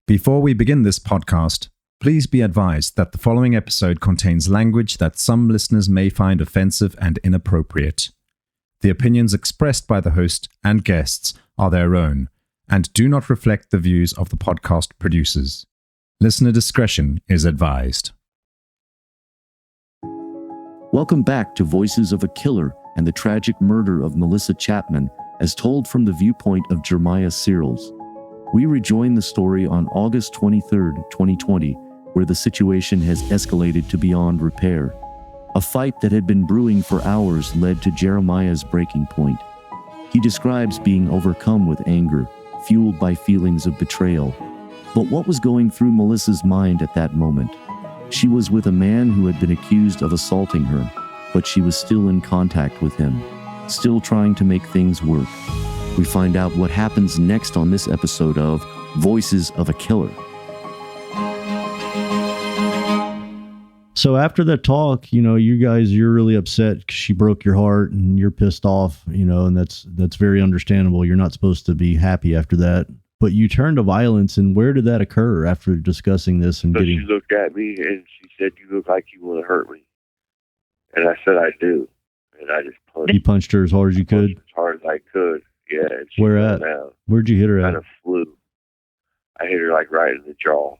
Before we begin this podcast, please be advised that the following episode contains language that some listeners may find offensive and inappropriate. The opinions expressed by the host and guests are their own and do not reflect the views of the podcast producers. Listener discretion is advised. Welcome back to Voices of a Killer and the tragic murder of Melissa Chapman, as told from the viewpoint of Jeremiah Searles. We rejoin the story on August 23, 2020, where the situation has escalated to beyond repair. A fight that had been brewing for hours led to Jeremiah's breaking point. He describes being overcome with anger, fueled by feelings of betrayal. But what was going through Melissa's mind at that moment? She was with a man who had been accused of assaulting her, but she was still in contact with him, still trying to make things work. We find out what happens next on this episode of Voices of a Killer. So after that talk, you're really upset because she broke your heart and you're pissed off, and that's very understandable. You're not supposed to be happy after that. But you turned to violence, and where did that occur after discussing this? And She looked at me and she said, "You look like you want to hurt me." And I said, "I do." And I just punched. You punched her as hard as you could? As hard as I could, yeah. And she Where fell at? down. Where'd you hit her Kind at? of flew. I hit her like right in the jaw.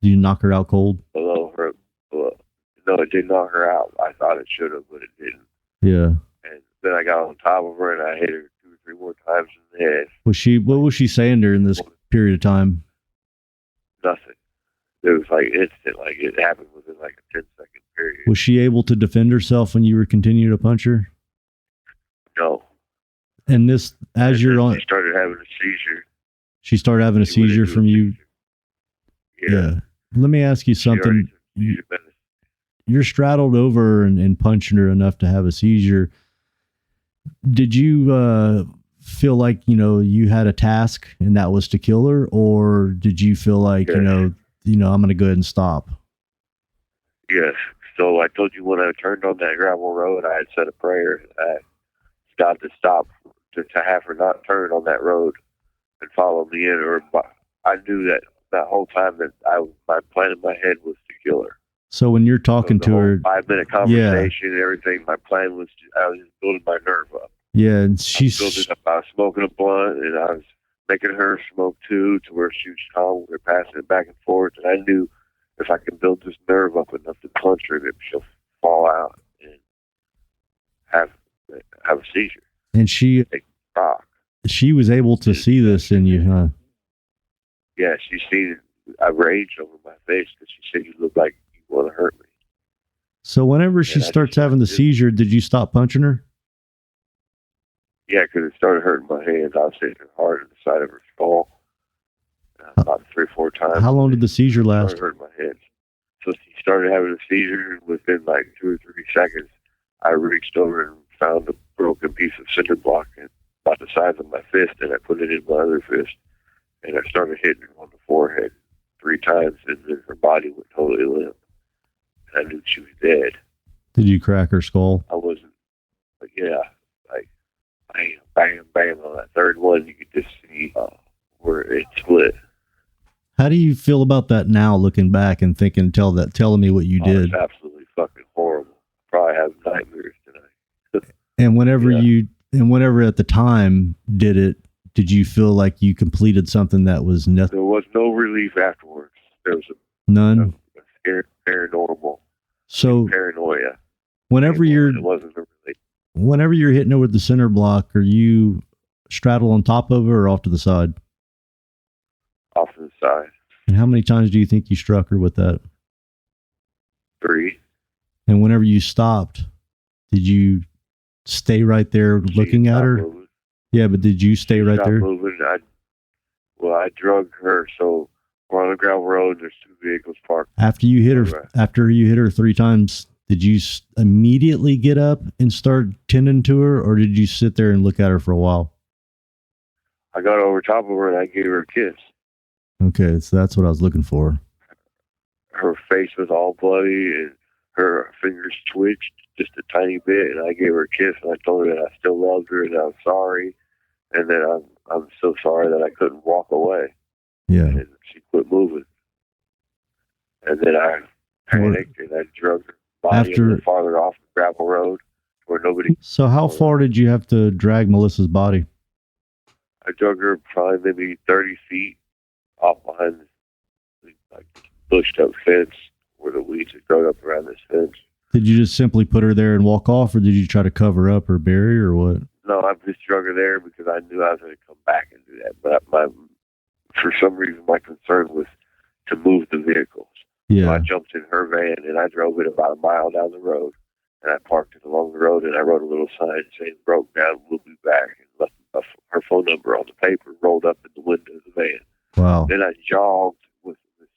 Did you knock her out cold? Below her. No, it didn't knock her out. I thought it should have, but it didn't. Yeah. And then I got on top of her and I hit her 2 or 3 more times in the head. What was she saying during this period of time? Nothing. It was like instant. Like it happened within like a 10-second period. Was she able to defend herself when you were continuing to punch her? No. And this, as you're on, She started having a seizure. She started having a She went seizure into from a you? seizure. Yeah. Let me ask you She already something. took a seizure. You're straddled over and punching her enough to have a seizure. Did you feel like, you had a task and that was to kill her? Or did you feel like, Yes. I'm going to go ahead and stop? Yes. So I told you when I turned on that gravel road, I had said a prayer. I got to stop to have her not turn on that road and follow me in. Or I knew that whole time that my plan in my head was to kill her. So when you're talking to her, 5-minute conversation and everything, my plan was I was just building my nerve up. yeah, and I was smoking a blunt and I was making her smoke too, to where she was calm. We were passing it back and forth, and I knew if I could build this nerve up enough to punch her, that she'll fall out and have a seizure. And she was able to see this in you, huh? Yeah, she seen a rage over my face because she said, "You look like you want to hurt me." So whenever she starts having the seizure, did you stop punching her? Yeah, because it started hurting my hands. I was hitting her hard on the side of her skull about 3 or 4 times. How long did the seizure last? It started hurting my hands. So she started having a seizure. Within like 2 or 3 seconds, I reached over and found a broken piece of cinder block about the size of my fist, and I put it in my other fist, and I started hitting her on the forehead 3 times, and then her body went totally limp. And I knew she was dead. Did you crack her skull? I wasn't, but yeah, like bam, bam, bam. On that third one, you could just see where it split. How do you feel about that now, looking back and telling me what you did? It's absolutely fucking horrible. Probably have nightmares tonight. And whenever at the time did you feel like you completed something that was nothing? There was no relief afterwards. There was None. a scared paranormal. So Paranoia. whenever It wasn't a relief. whenever you're hitting her with the center block, are you straddled on top of her or off to the side? Off to the side. And how many times do you think you struck her with that? 3. And whenever you stopped, did you stay right there looking at her? Moving. Yeah, but did you stay right Stopped there? moving. I drug her. So we're on the gravel road. There's 2 vehicles parked. After you hit her, Right. after you hit her 3 times, did you immediately get up and start tending to her, or did you sit there and look at her for a while? I got over top of her and I gave her a kiss. Okay, so that's what I was looking for. Her face was all bloody and her fingers twitched just a tiny bit, and I gave her a kiss and I told her that I still loved her and I was sorry, and that I'm so sorry that I couldn't walk away. Yeah. And she quit moving. And then I panicked and I drug her body a little farther off the gravel road where nobody. So how far did you have to drag Melissa's body? I drug her probably maybe 30 feet off behind this like bushed up fence where the weeds had grown up around this fence. Did you just simply put her there and walk off, or did you try to cover up or bury her, or what? No, I just drug her there because I knew I was going to come back and do that. But for some reason, my concern was to move the vehicles. Yeah. So I jumped in her van and I drove it about a mile down the road. And I parked it along the road and I wrote a little sign saying, "Broke down, we'll be back." And left her phone number on the paper rolled up in the window of the van. Wow. Then I jogged with this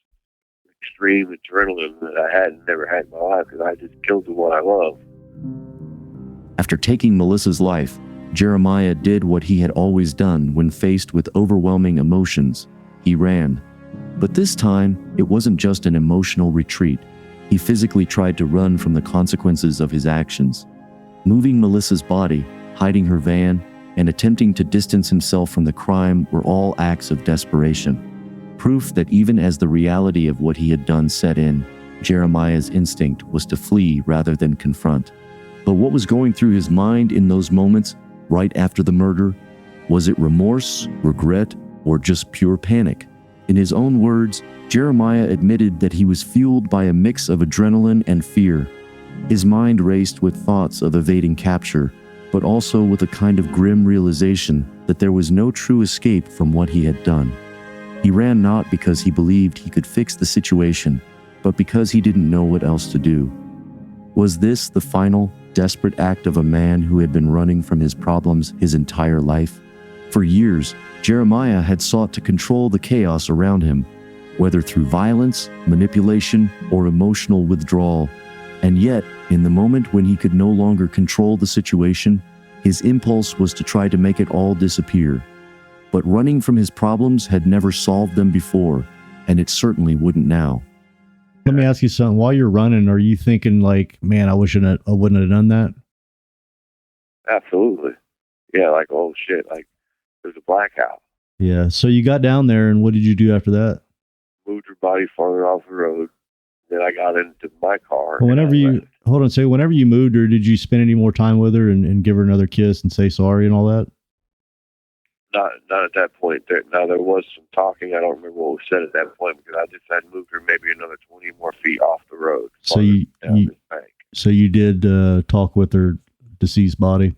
extreme adrenaline that I had never had in my life because I just killed the one I love. After taking Melissa's life, Jeremiah did what he had always done when faced with overwhelming emotions. He ran. But this time, it wasn't just an emotional retreat. He physically tried to run from the consequences of his actions. Moving Melissa's body, hiding her van, and attempting to distance himself from the crime were all acts of desperation. Proof that even as the reality of what he had done set in, Jeremiah's instinct was to flee rather than confront. But what was going through his mind in those moments, right after the murder? Was it remorse, regret, or just pure panic? In his own words, Jeremiah admitted that he was fueled by a mix of adrenaline and fear. His mind raced with thoughts of evading capture, but also with a kind of grim realization that there was no true escape from what he had done. He ran not because he believed he could fix the situation, but because he didn't know what else to do. Was this the final, desperate act of a man who had been running from his problems his entire life? For years, Jeremiah had sought to control the chaos around him, whether through violence, manipulation, or emotional withdrawal. And yet, in the moment when he could no longer control the situation, his impulse was to try to make it all disappear. But running from his problems had never solved them before, and it certainly wouldn't now. Let me ask you something. While you're running, are you thinking like, man, I wish I wouldn't have done that? Absolutely. Yeah, like, oh shit, like there's a blackout. Yeah. So you got down there, and what did you do after that? Moved her body farther off the road. Then I got into my car. Well, whenever you moved her, did you spend any more time with her and give her another kiss and say sorry and all that? Not at that point. There was some talking. I don't remember what was said at that point because I just had moved her maybe another 20 more feet off the road. So you did talk with her deceased body?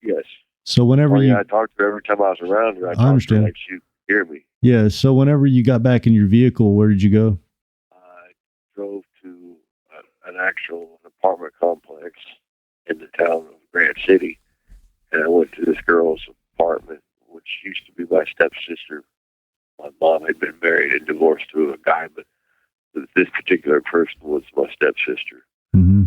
Yes. So whenever I talked to her every time I was around her. I understand. To her like she would hear me. Yeah. So whenever you got back in your vehicle, where did you go? I drove to an apartment complex in the town of Grant City, and I went to this girl's apartment, which used to be my stepsister. My mom had been married and divorced to a guy, but this particular person was my stepsister. Mm-hmm.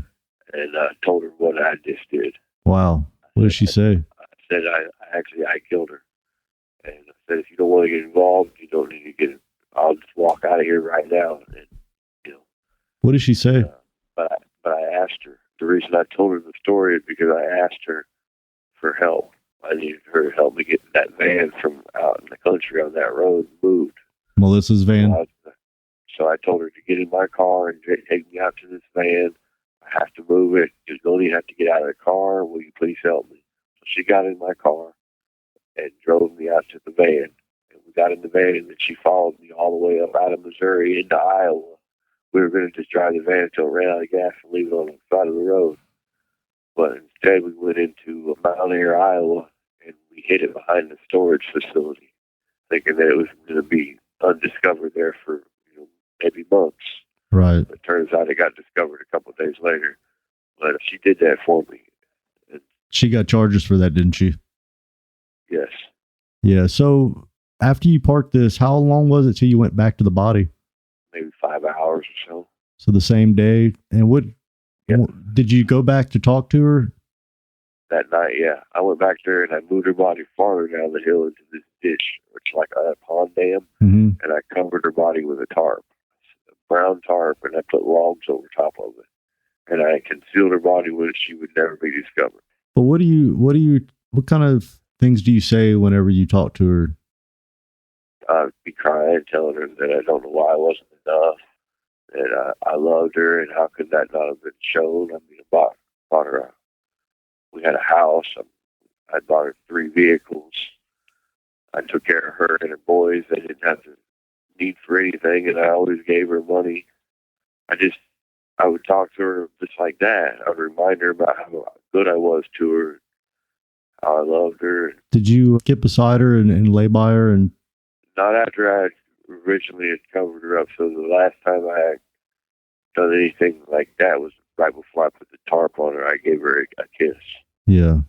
And I told her what I just did. Wow. What did she say? I said I killed her. And I said, if you don't want to get involved, you don't need to get it. I'll just walk out of here right now. And, what did she say? But I asked her. The reason I told her the story is because I asked her for help. I needed her to help me get that van from out in the country on that road moved. Melissa's van? So I told her to get in my car and take me out to this van. I have to move it. You don't even have to get out of the car. Will you please help me? So she got in my car and drove me out to the van. And we got in the van, and then she followed me all the way up out of Missouri into Iowa. We were going to just drive the van until it ran out of gas and leave it on the side of the road. But instead, we went into Mount Ayr, Iowa, and we hid it behind the storage facility, thinking that it was going to be undiscovered there for maybe months. Right. But it turns out it got discovered a couple of days later. But she did that for me. And she got charges for that, didn't she? Yes. Yeah. So after you parked this, how long was it till you went back to the body? Maybe 5 hours or so. So the same day. And did you go back to talk to her? That night, yeah. I went back there and I moved her body farther down the hill into this ditch, which is like a pond dam, mm-hmm. and I covered her body with a tarp, a brown tarp, and I put logs over top of it. And I concealed her body where she would never be discovered. But what kind of things do you say whenever you talk to her? I'd be crying, telling her that I don't know why I wasn't enough, that I loved her, and how could that not have been shown? I mean, I bought her we had a house. I bought her 3 vehicles. I took care of her and her boys. They didn't have to need for anything, and I always gave her money. I would talk to her just like that. I would remind her about how good I was to her, how I loved her. Did you get beside her and lay by her? And not after I originally had covered her up. So the last time I had done anything like that was right before I put the tarp on her. I gave her a kiss. Yeah.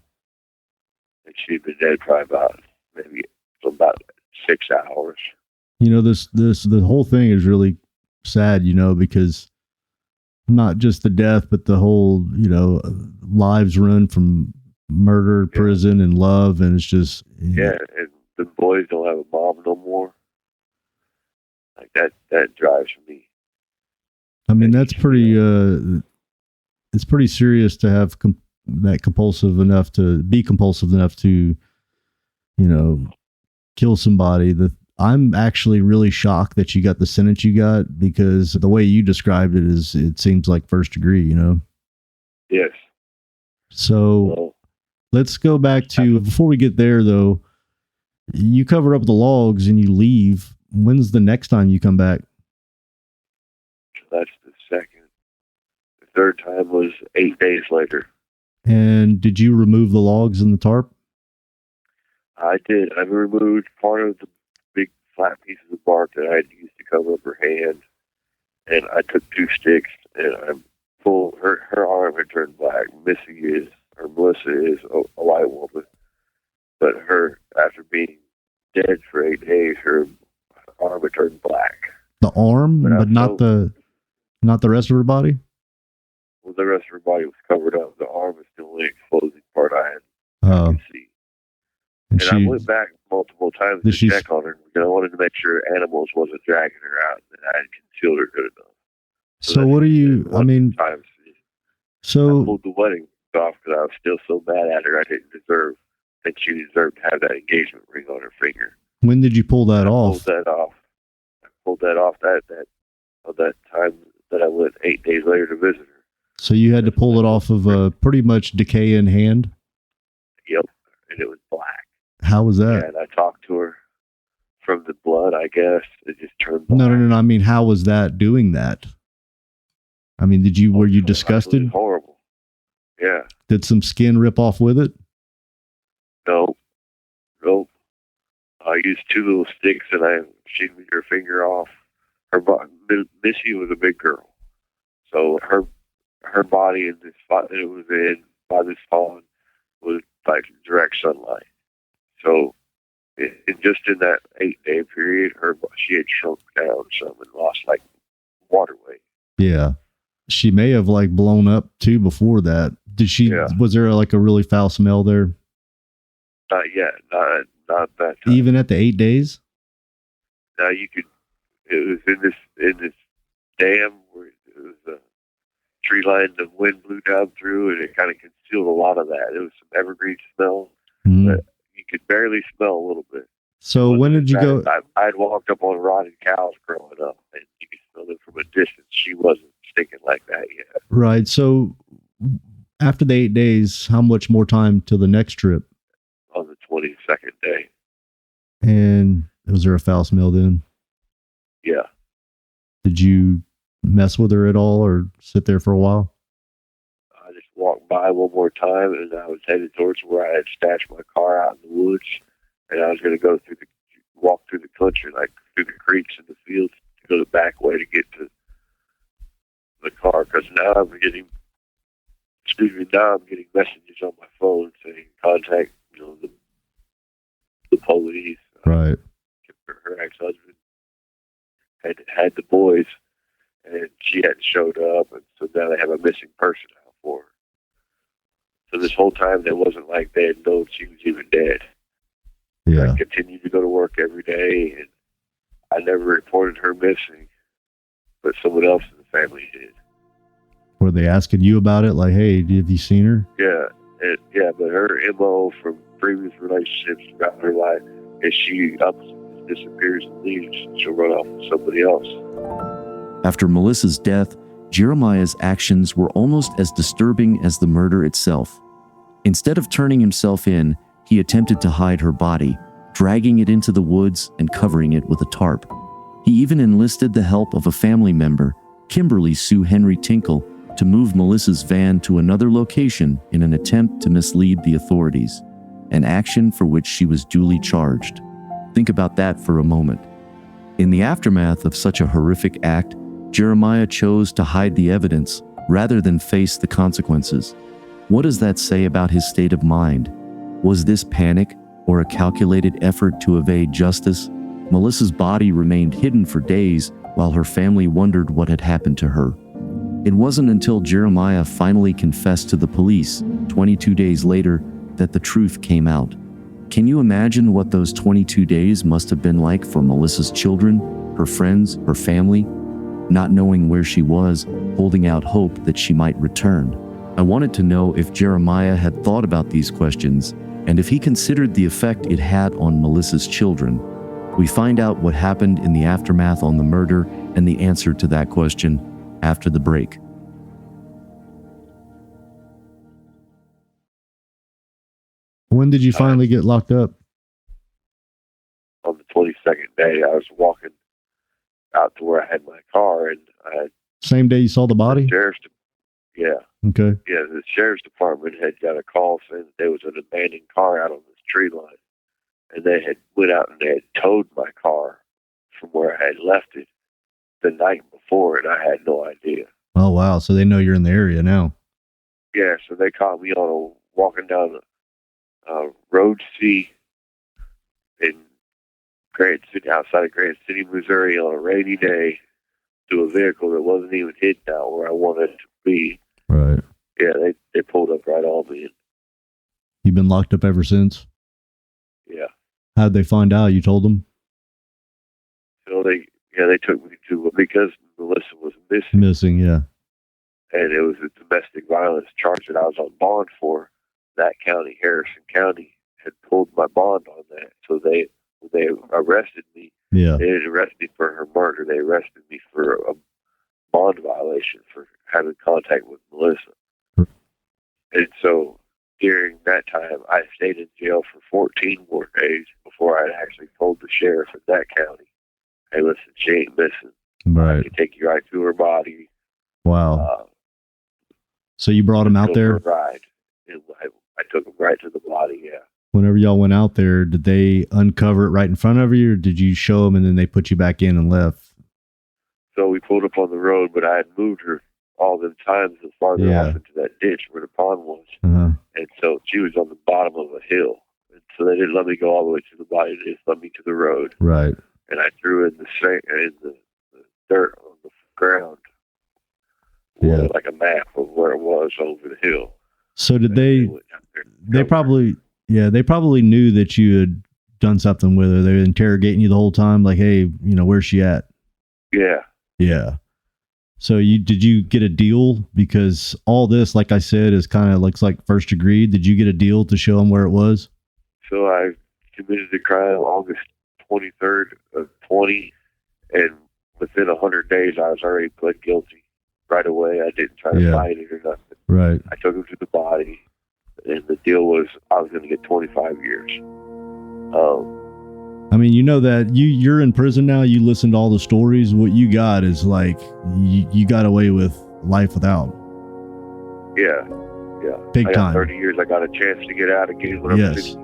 And she'd been dead probably about 6 hours. You know, the whole thing is really sad, you know, because not just the death, but the whole, you know, lives run from murder, prison, and love. And it's just, yeah. And the boys don't have a mom no more. Like that drives me. I mean, that's pretty, it's pretty serious to have that compulsive enough to you know, kill somebody. I'm actually really shocked that you got the sentence you got, because the way you described it seems like first degree, you know? Yes. So let's go back to, before we get there though, you cover up the logs and you leave. When's the next time you come back? That's the second. The third time was 8 days later. And did you remove the logs in the tarp? I did. I removed part of the big flat pieces of bark that I had used to cover up her hand, and I took 2 sticks and I pulled her arm had turned black. Melissa is a white woman, but her, after being dead for 8 days, her arm had turned black. The arm, but not the rest of her body? Well, the rest of her body was covered up. The arm was the only exposing part I could see. And I went back multiple times to check on her, because I wanted to make sure animals wasn't dragging her out, and I had concealed her good enough. So what do you, I mean, I pulled the wedding off because I was still so bad at her. I didn't think she deserved to have that engagement ring on her finger. When did you pull that off? I pulled that off that time that I went 8 days later to visit her. So you had to pull it off of a pretty much decaying hand? Yep, and it was black. How was that? And I talked to her. From the blood, I guess. It just turned black. No. I mean, how was that doing that? I mean, were you disgusted? Horrible. Yeah. Did some skin rip off with it? No. Nope. I used 2 little sticks and she moved her finger off. Missy was a big girl. So her body in this spot that it was in by this pond was like direct sunlight. So just in that 8-day period, she had shrunk down some and lost like water weight. Yeah. She may have like blown up too before that. Was there like a really foul smell there? Not yet. Not that time. Even at the 8 days? Now it was in this dam where it was a tree line the wind blew down through, and it kind of concealed a lot of that. It was some evergreen smell, but you could barely smell a little bit. So when did you go? I'd walked up on rotted cows growing up, and you could smell them from a distance. She wasn't stinking like that yet. Right. So after the 8 days, how much more time till the next trip? On the 22nd day. And was there a foul smell then? Yeah. Did you mess with her at all or sit there for a while? I just walked by one more time, and I was headed towards where I had stashed my car out in the woods, and I was going to walk through the country, like through the creeks and the fields, to go the back way to get to the car, because now I'm getting messages on my phone saying contact, the police. Right. Her ex-husband had the boys, and she hadn't showed up, and so now they have a missing person out for her. So this whole time, it wasn't like they had known she was even dead. Yeah. I continued to go to work every day, and I never reported her missing, but someone else in the family did. Were they asking you about it? Like, hey, have you seen her? Yeah, but her MO from previous relationships throughout her life is she ups disappears and leaves, she'll run off with somebody else. After Melissa's death, Jeremiah's actions were almost as disturbing as the murder itself. Instead of turning himself in, he attempted to hide her body, dragging it into the woods and covering it with a tarp. He even enlisted the help of a family member, Kimberly Sue Henry Tinkle, to move Melissa's van to another location in an attempt to mislead the authorities, an action for which she was duly charged. Think about that for a moment. In the aftermath of such a horrific act, Jeremiah chose to hide the evidence rather than face the consequences. What does that say about his state of mind? Was this panic or a calculated effort to evade justice? Melissa's body remained hidden for days while her family wondered what had happened to her. It wasn't until Jeremiah finally confessed to the police 22 days later that the truth came out. Can you imagine what those 22 days must have been like for Melissa's children, her friends, her family? Not knowing where she was, holding out hope that she might return. I wanted to know if Jeremiah had thought about these questions and if he considered the effect it had on Melissa's children. We find out what happened in the aftermath on the murder and the answer to that question after the break. When did you finally get locked up? On the 22nd day, I was walking out to where I had my car, and I had Same day you saw the body? Yeah, Okay. the sheriff's department had got a call saying that there was an abandoned car out on this tree line, and they had went out and they had towed my car from where I had left it the night before, and I had no idea. Oh, wow. So they know you're in the area now. Yeah, so they caught me walking down Road C in Grant City, outside of Grant City, Missouri, on a rainy day, to a vehicle that wasn't even hidden out where I wanted it to be. Right. Yeah, they pulled up right on me. You've been locked up ever since? Yeah. How'd they find out? You told them? So they took me to, because Melissa was missing. Missing, yeah. And it was a domestic violence charge that I was on bond for. That county, Harrison County, had pulled my bond on that. So they arrested me. Yeah. They didn't arrest me for her murder. They arrested me for a bond violation for having contact with Melissa. And so during that time, I stayed in jail for 14 more days before I actually told the sheriff in that county, hey, listen, she ain't missing. Right. I can take you right to her body. Wow. So you brought him out there? Ride. And I took him right to the body, yeah. Whenever y'all went out there, did they uncover it right in front of you, or did you show them and then they put you back in and left? So we pulled up on the road, but I had moved her all the times as farther off into that ditch where the pond was. Uh-huh. And so she was on the bottom of a hill. And so they didn't let me go all the way to the body. They just let me to the road. Right. And I threw in the dirt on the ground. Yeah. Like a map of where it was over the hill. So did they probably knew that you had done something with her. They were interrogating you the whole time, like, hey, where's she at? Yeah. Yeah. So did you get a deal? Because all this, like I said, is kind of looks like first degree. Did you get a deal to show them where it was? So I committed the crime August 23rd of 20, and within 100 days, I was already pled guilty right away. I didn't try to fight it or nothing. Right. I took him to the body, and the deal was I was going to get 25 years. I mean, that you're in prison now. You listen to all the stories. What you got is like you got away with life without. Yeah. Big I got time. 30 years. I got a chance to get out again when I'm 66.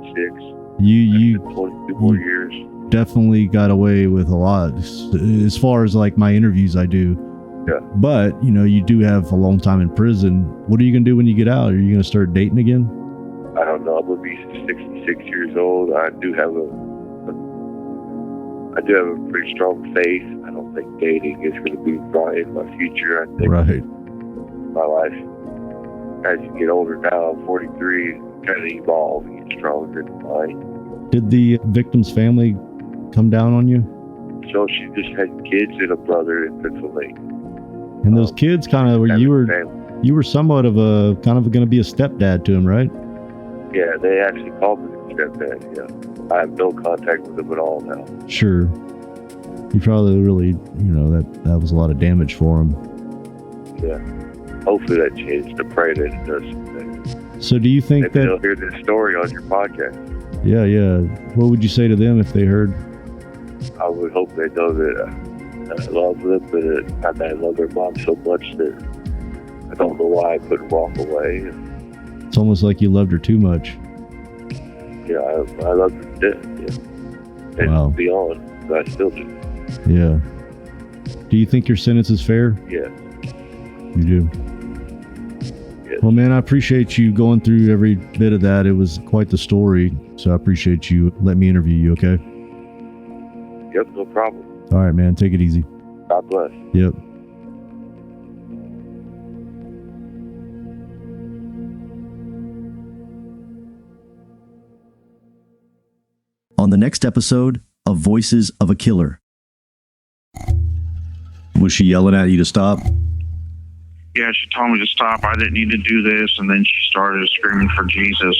You 22 more years. Definitely got away with a lot as far as like my interviews I do. Yeah. But, you do have a long time in prison. What are you going to do when you get out? Are you going to start dating again? I don't know. I'm going to be 66 years old. I do have a pretty strong faith. I don't think dating is going to be in my future. I think my life, as you get older now, I'm 43, kind of evolve and get stronger and mine. Did the victim's family come down on you? So she just had kids and a brother in Pennsylvania. And those kids kind of were, you were somewhat of a kind of going to be a stepdad to him, right? Yeah, they actually called me the stepdad. Yeah, I have no contact with them at all now. Sure. You probably really, that was a lot of damage for him. Yeah. Hopefully that changed. To pray that it does. So do you think Maybe that... they'll hear this story on your podcast. Yeah. What would you say to them if they heard? I would hope they know that I love them, but I love their mom so much that I don't know why I couldn't walk away. It's almost like you loved her too much. Yeah, I love her to death. Yeah. And Wow. beyond, but I still do. Yeah. Do you think your sentence is fair? Yeah. You do? Yes. Well, man, I appreciate you going through every bit of that. It was quite the story. So I appreciate you letting me interview you, okay? Yep, no problem. All right, man. Take it easy. God bless. Yep. On the next episode of Voices of a Killer. Was she yelling at you to stop? Yeah, she told me to stop. I didn't need to do this. And then she started screaming for Jesus.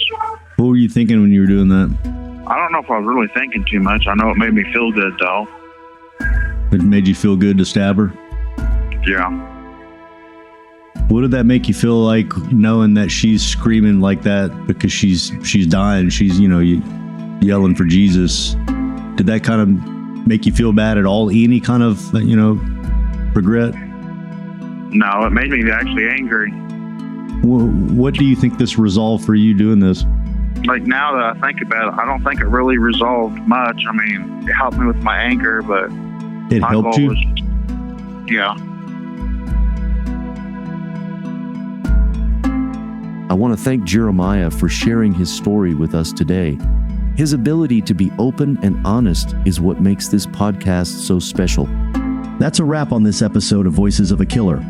What were you thinking when you were doing that? I don't know if I was really thinking too much. I know it made me feel good, though. It made you feel good to stab her? Yeah. What did that make you feel like, knowing that she's screaming like that because she's dying, she's, yelling for Jesus? Did that kind of make you feel bad at all? Any kind of, regret? No, it made me actually angry. What do you think this resolved for you doing this? Like, now that I think about it, I don't think it really resolved much. I mean, it helped me with my anger, but It my helped goal you? was, yeah. I want to thank Jeremiah for sharing his story with us today. His ability to be open and honest is what makes this podcast so special. That's a wrap on this episode of Voices of a Killer.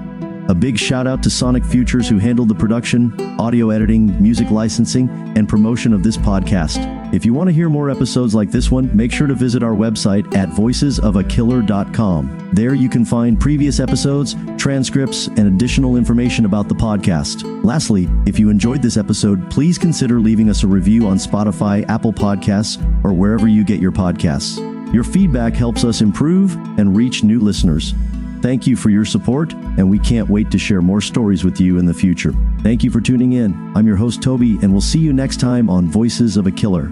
A big shout out to Sonic Futures, who handled the production, audio editing, music licensing, and promotion of this podcast. If you want to hear more episodes like this one, make sure to visit our website at voicesofakiller.com. There you can find previous episodes, transcripts, and additional information about the podcast. Lastly, if you enjoyed this episode, please consider leaving us a review on Spotify, Apple Podcasts, or wherever you get your podcasts. Your feedback helps us improve and reach new listeners. Thank you for your support, and we can't wait to share more stories with you in the future. Thank you for tuning in. I'm your host, Toby, and we'll see you next time on Voices of a Killer.